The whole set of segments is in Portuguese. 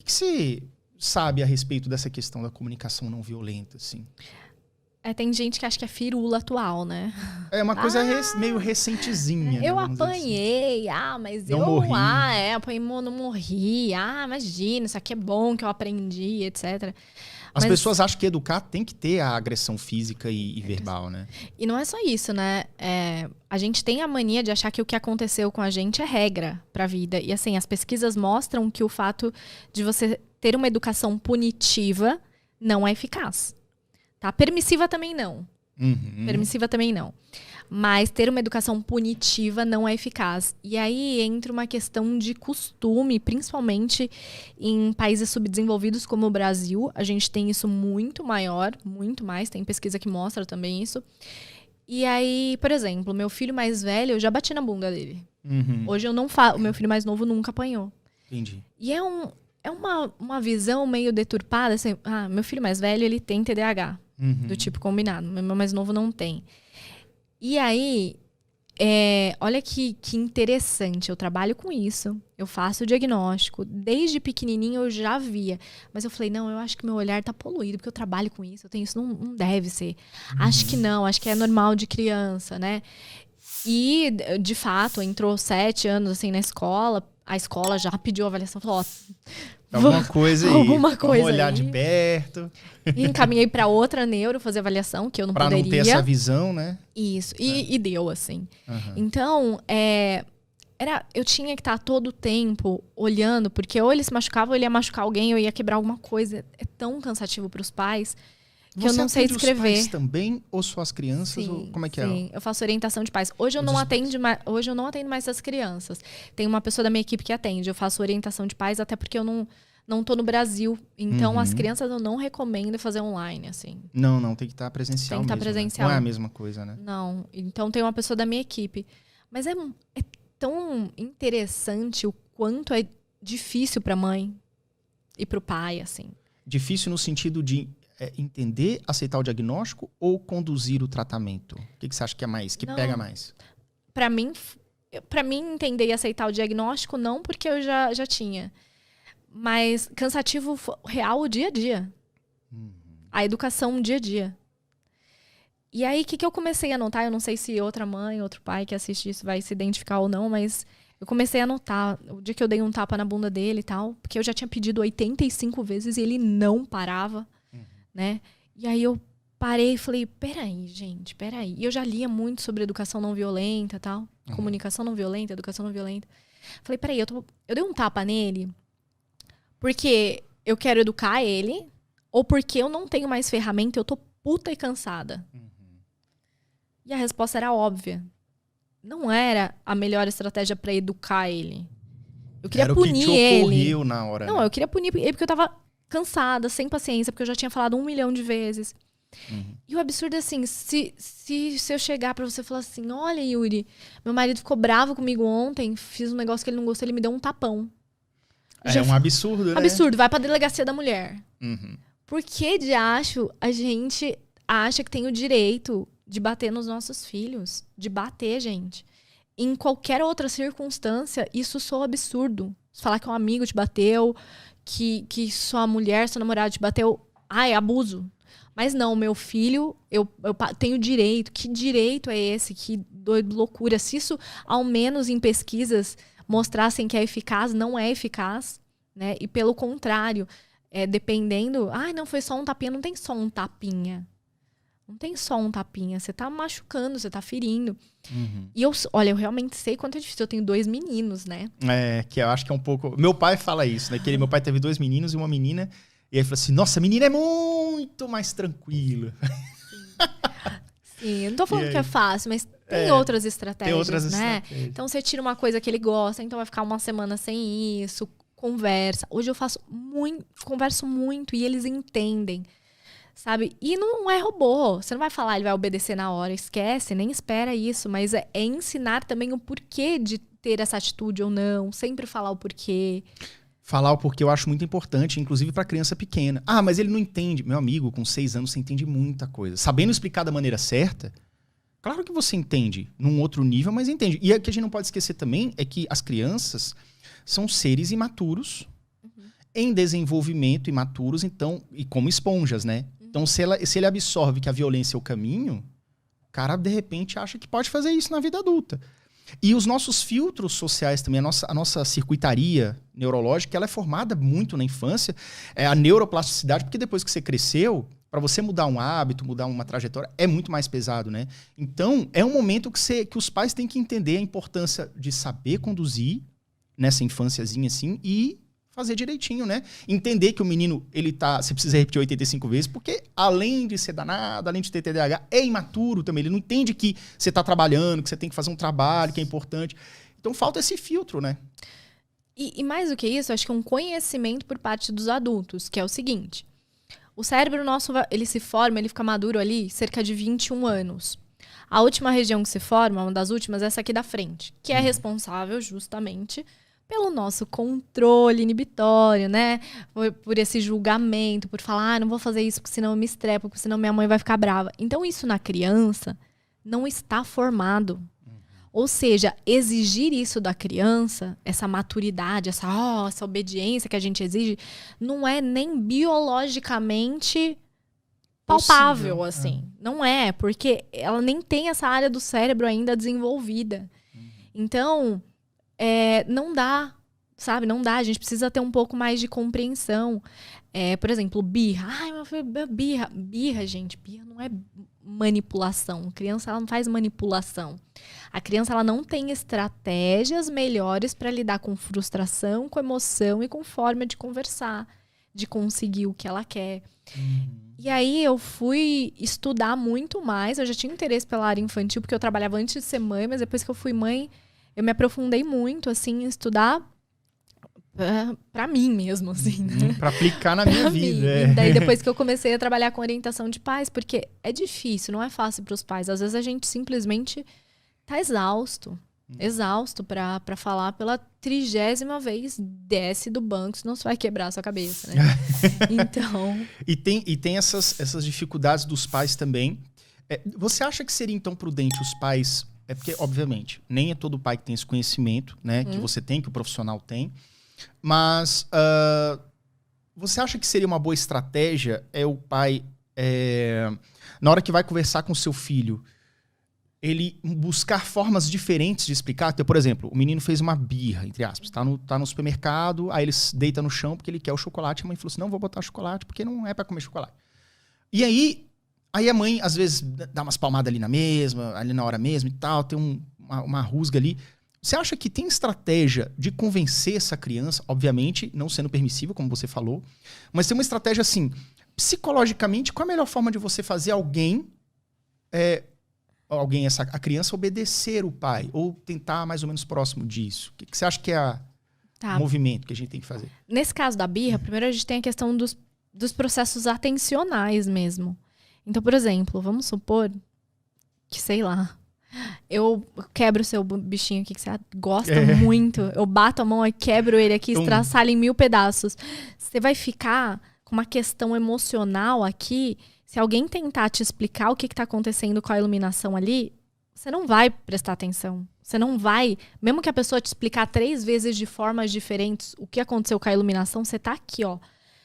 que você sabe a respeito dessa questão da comunicação não violenta, assim? Tem gente que acha que é firula atual, né? É uma coisa meio recentezinha, né? Eu Vamos dizer assim. apanhei, mas Não eu... morri. Apanhei, não morri. Imagina, isso aqui é bom que eu aprendi, etc. As pessoas acham que educar tem que ter a agressão física e verbal, né? E não é só isso, né? A gente tem a mania de achar que o que aconteceu com a gente é regra pra vida. E assim, as pesquisas mostram que o fato de você ter uma educação punitiva não é eficaz. Tá? Permissiva também não. Permissiva também não. Mas ter uma educação punitiva não é eficaz. E aí entra uma questão de costume, principalmente em países subdesenvolvidos como o Brasil. A gente tem isso muito maior, muito mais. Tem pesquisa que mostra também isso. E aí, por exemplo, meu filho mais velho, eu já bati na bunda dele. Hoje eu não falo. O meu filho mais novo nunca apanhou. Entendi. E é uma visão meio deturpada. Assim, meu filho mais velho, ele tem TDAH. Do tipo combinado. Meu mais novo não tem. E aí, olha que interessante. Eu trabalho com isso. Eu faço o diagnóstico. Desde pequenininho eu já via. Mas eu falei, não, eu acho que meu olhar tá poluído. Porque eu trabalho com isso. Eu tenho isso, não deve ser. Acho que não. Acho que é normal de criança, né? E, de fato, entrou 7 anos assim na escola. A escola já pediu avaliação. Falou, alguma coisa aí. Alguma coisa vamos olhar aí. de perto. E encaminhei para outra neuro fazer avaliação, que eu não pra poderia. Pra não ter essa visão, né? Isso. E deu, assim. Então, eu tinha que estar todo o tempo olhando, porque ou ele se machucava, ou ele ia machucar alguém, ou ia quebrar alguma coisa. É tão cansativo para os pais que eu não sei escrever. Os pais também, ou só as crianças? Sim, ou como é que é? Sim, eu faço orientação de pais. Hoje eu não atendo mais as crianças. Tem uma pessoa da minha equipe que atende. Eu faço orientação de pais, até porque eu não tô no Brasil. Então, as crianças eu não recomendo fazer online, assim. Não, tem que estar presencial. Tem que estar presencial. Né? Não é a mesma coisa, né? Não. Então, tem uma pessoa da minha equipe. Mas é tão interessante o quanto é difícil pra mãe e pro pai, assim. Difícil no sentido de entender, aceitar o diagnóstico ou conduzir o tratamento? O que você acha que é mais, pega mais? Pra mim, entender e aceitar o diagnóstico, não, porque eu já tinha. Mas cansativo real o dia a dia. A educação dia a dia. E aí, o que eu comecei a notar? Eu não sei se outra mãe, outro pai que assiste isso vai se identificar ou não, mas eu comecei a notar. O dia que eu dei um tapa na bunda dele e tal, porque eu já tinha pedido 85 vezes e ele não parava, né? E aí eu parei e falei, peraí. E eu já lia muito sobre educação não violenta e tal. Comunicação não violenta, educação não violenta. Falei, peraí, eu dei um tapa nele porque eu quero educar ele ou porque eu não tenho mais ferramenta e eu tô puta e cansada? E a resposta era óbvia. Não era a melhor estratégia pra educar ele. Eu queria punir ele. Era o que te ocorreu na hora. Não, eu queria punir ele porque eu tava cansada, sem paciência, porque eu já tinha falado 1 milhão de vezes. E o absurdo é assim, se eu chegar pra você e falar assim, olha, Yuri, meu marido ficou bravo comigo ontem, fiz um negócio que ele não gostou, ele me deu um tapão. É um absurdo, né? Absurdo, vai pra delegacia da mulher. Por que de acho a gente acha que tem o direito de bater nos nossos filhos? De bater, gente. Em qualquer outra circunstância, isso soa absurdo. Falar que um amigo te bateu, que sua mulher, seu namorado te bateu, é abuso. Mas não, meu filho, eu tenho direito. Que direito é esse? Que loucura. Se isso, ao menos em pesquisas, mostrassem que é eficaz, não é eficaz, né? E pelo contrário, dependendo... não foi só um tapinha. Não tem só um tapinha. Não tem só um tapinha. Você tá machucando, você tá ferindo. E eu realmente sei quanto é difícil. Eu tenho 2 meninos, né? Que eu acho que é um pouco... Meu pai fala isso, né? Meu pai teve 2 meninos e uma menina. E aí ele falou assim, nossa, a menina é muito mais tranquila. Sim, eu não tô falando que é fácil, mas tem outras estratégias, né? Então você tira uma coisa que ele gosta, então vai ficar uma semana sem isso, conversa. Hoje eu converso muito e eles entendem, sabe? E não é robô, você não vai falar, ele vai obedecer na hora, esquece, nem espera isso, mas é ensinar também o porquê de ter essa atitude ou não, sempre falar o porquê. Falar o porquê eu acho muito importante, inclusive para criança pequena. Mas ele não entende. Meu amigo, com 6 anos, você entende muita coisa. Sabendo explicar da maneira certa, claro que você entende num outro nível, mas entende. E o que a gente não pode esquecer também é que as crianças são seres imaturos em desenvolvimento, imaturos, então, e como esponjas, né? Então, se ele absorve que a violência é o caminho, o cara, de repente, acha que pode fazer isso na vida adulta. E os nossos filtros sociais também, a nossa circuitaria neurológica, ela é formada muito na infância, a neuroplasticidade, porque depois que você cresceu, para você mudar um hábito, mudar uma trajetória, é muito mais pesado, né? Então, é um momento que os pais têm que entender a importância de saber conduzir nessa infânciazinha assim e fazer direitinho, né? Entender que o menino, você precisa repetir 85 vezes, porque além de ser danado, além de ter TDAH, é imaturo também. Ele não entende que você está trabalhando, que você tem que fazer um trabalho, que é importante. Então, falta esse filtro, né? E mais do que isso, acho que um conhecimento por parte dos adultos, que é o seguinte. O cérebro nosso, ele se forma, ele fica maduro ali cerca de 21 anos. A última região que se forma, uma das últimas, é essa aqui da frente, que é responsável justamente pelo nosso controle inibitório, né? Por esse julgamento, por falar, não vou fazer isso porque senão eu me estrepo, porque senão minha mãe vai ficar brava. Então isso na criança não está formado. Ou seja, exigir isso da criança, essa maturidade, essa obediência que a gente exige, não é nem biologicamente palpável, possível, assim. Não é, porque ela nem tem essa área do cérebro ainda desenvolvida. Então, não dá, sabe? Não dá. A gente precisa ter um pouco mais de compreensão. Por exemplo, birra. Ai, meu filho, birra. Birra, gente. Birra não é manipulação. A criança, ela não faz manipulação. A criança, ela não tem estratégias melhores para lidar com frustração, com emoção e com forma de conversar, de conseguir o que ela quer. E aí eu fui estudar muito mais. Eu já tinha interesse pela área infantil, porque eu trabalhava antes de ser mãe, mas depois que eu fui mãe, eu me aprofundei muito, assim, em estudar pra mim mesmo, assim, né? Pra aplicar na minha vida. E daí depois que eu comecei a trabalhar com orientação de pais, porque é difícil, não é fácil pros pais. Às vezes a gente simplesmente tá exausto pra falar pela 30ª vez, desce do banco, senão você vai quebrar a sua cabeça, né? Então... E tem essas dificuldades dos pais também. Você acha que seria, então, prudente os pais... porque, obviamente, nem é todo pai que tem esse conhecimento, né? Que você tem, que o profissional tem. Mas você acha que seria uma boa estratégia o pai, na hora que vai conversar com o seu filho, ele buscar formas diferentes de explicar? Então, por exemplo, o menino fez uma birra, entre aspas, tá no supermercado, aí ele deita no chão porque ele quer o chocolate, a mãe falou assim, não vou botar chocolate porque não é para comer chocolate. E aí a mãe, às vezes, dá umas palmadas ali na hora mesmo e tal, tem uma rusga ali. Você acha que tem estratégia de convencer essa criança, obviamente, não sendo permissível, como você falou, mas tem uma estratégia assim, psicologicamente, qual a melhor forma de você fazer a criança obedecer o pai, ou tentar mais ou menos próximo disso? O que você acha que é o movimento que a gente tem que fazer? Nesse caso da birra, primeiro a gente tem a questão dos processos atencionais mesmo. Então, por exemplo, vamos supor que, sei lá, eu quebro o seu bichinho aqui que você gosta muito, eu bato a mão e quebro ele aqui, estraçalho em 1000 pedaços. Você vai ficar com uma questão emocional aqui. Se alguém tentar te explicar o que está acontecendo com a iluminação ali, você não vai prestar atenção. Você não vai, mesmo que a pessoa te explicar 3 vezes de formas diferentes o que aconteceu com a iluminação, você tá aqui, ó,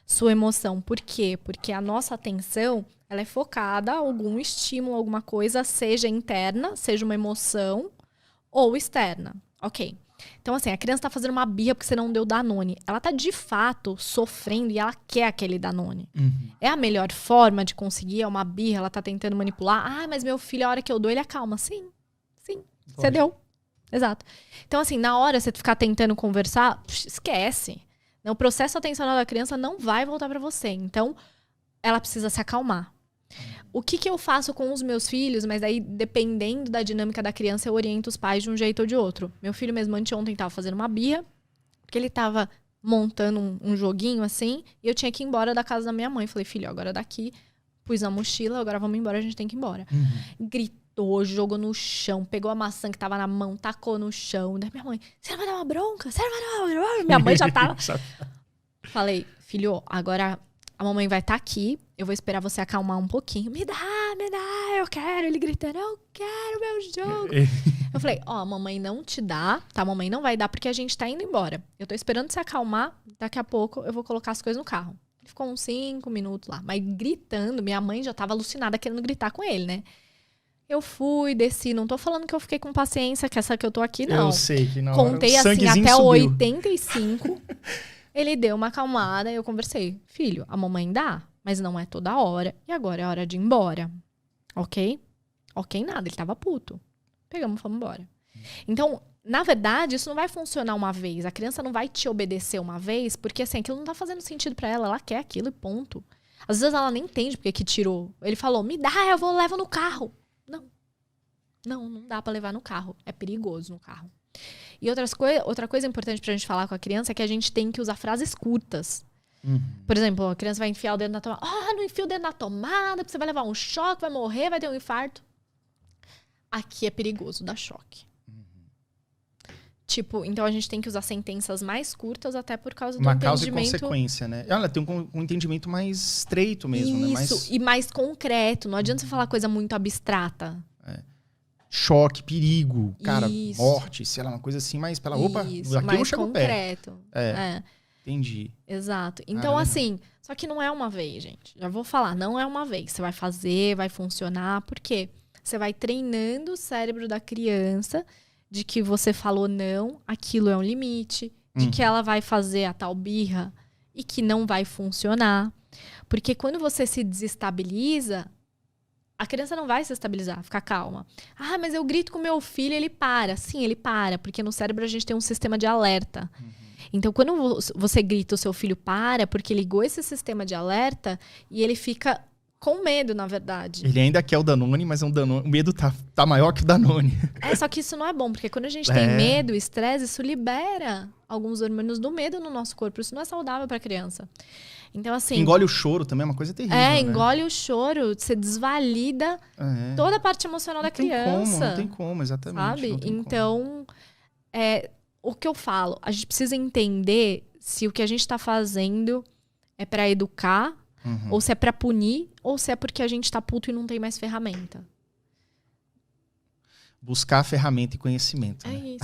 sua emoção. Por quê? Porque a nossa atenção, ela é focada a algum estímulo, alguma coisa, seja interna, seja uma emoção, ou externa. Ok. Então, assim, a criança tá fazendo uma birra porque você não deu Danone. Ela tá, de fato, sofrendo e ela quer aquele Danone. É a melhor forma de conseguir, é uma birra, ela tá tentando manipular. Ah, mas meu filho, a hora que eu dou, ele acalma. Sim. Você deu. Exato. Então, assim, na hora você ficar tentando conversar, esquece. O processo atencional da criança não vai voltar pra você. Então, ela precisa se acalmar. O que eu faço com os meus filhos, mas aí, dependendo da dinâmica da criança, eu oriento os pais de um jeito ou de outro. Meu filho mesmo anteontem tava fazendo uma birra, porque ele tava montando um joguinho assim, e eu tinha que ir embora da casa da minha mãe. Falei, filho, agora daqui, pus a mochila, agora vamos embora, a gente tem que ir embora. Gritou, jogou no chão, pegou a maçã que tava na mão, tacou no chão. Daí minha mãe, você não vai dar uma bronca? Você não vai dar uma bronca? Minha mãe já tava... Falei, filho, agora... A mamãe vai estar aqui, eu vou esperar você acalmar um pouquinho. Me dá, eu quero. Ele gritando, eu quero meu jogo. Eu falei, ó, a mamãe não te dá, tá? A mamãe não vai dar porque a gente tá indo embora. Eu tô esperando se acalmar, daqui a pouco eu vou colocar as coisas no carro. Ele ficou uns 5 minutos lá, mas gritando, minha mãe já tava alucinada querendo gritar com ele, né? Eu fui, desci, não tô falando que eu fiquei com paciência, que essa que eu tô aqui, não. Eu sei que não. Contei assim até 85, ele deu uma acalmada, eu conversei. Filho, a mamãe dá, mas não é toda hora, e agora é hora de ir embora, ok? Ok, nada, ele tava puto. Pegamos e fomos embora. Então, na verdade, isso não vai funcionar uma vez. A criança não vai te obedecer uma vez, porque assim, aquilo não tá fazendo sentido pra ela. Ela quer aquilo e ponto. Às vezes ela nem entende porque que tirou. Ele falou, me dá, eu levo no carro. Não dá pra levar no carro. É perigoso no carro. E outra coisa importante pra gente falar com a criança é que a gente tem que usar frases curtas. Por exemplo, a criança vai enfiar o dedo na tomada. Não enfia o dedo na tomada, porque você vai levar um choque, vai morrer, vai ter um infarto. Aqui é perigoso, dá choque. Tipo, então a gente tem que usar sentenças mais curtas até por causa do entendimento... Uma causa e consequência, né? Ela tem um entendimento mais estreito mesmo, Isso, né? e mais concreto. Não adianta você falar coisa muito abstrata. Choque, perigo, cara, morte, sei lá, uma coisa assim, mas pela opa, aqui mais eu chego concreto. Entendi. Exato. Então, assim, só que não é uma vez, gente. Já vou falar, não é uma vez. Você vai fazer, vai funcionar, por quê? Você vai treinando o cérebro da criança de que você falou não, aquilo é um limite, de que ela vai fazer a tal birra e que não vai funcionar. Porque quando você se desestabiliza, a criança não vai se estabilizar, ficar calma. Mas eu grito com meu filho, ele para. Sim, ele para, porque no cérebro a gente tem um sistema de alerta. Então, quando você grita, o seu filho para, porque ligou esse sistema de alerta e ele fica com medo, na verdade. Ele ainda quer o Danone, mas o medo tá maior que o Danone. Só que isso não é bom, porque quando a gente tem medo, estresse, isso libera alguns hormônios do medo no nosso corpo. Isso não é saudável para a criança. Então, assim... Engole o choro também é uma coisa terrível, né? Engole o choro, você desvalida toda a parte emocional da criança. Não tem como, exatamente. Sabe? Então, o que eu falo, a gente precisa entender se o que a gente está fazendo é para educar, ou se é para punir, ou se é porque a gente tá puto e não tem mais ferramenta. Buscar ferramenta e conhecimento. É isso.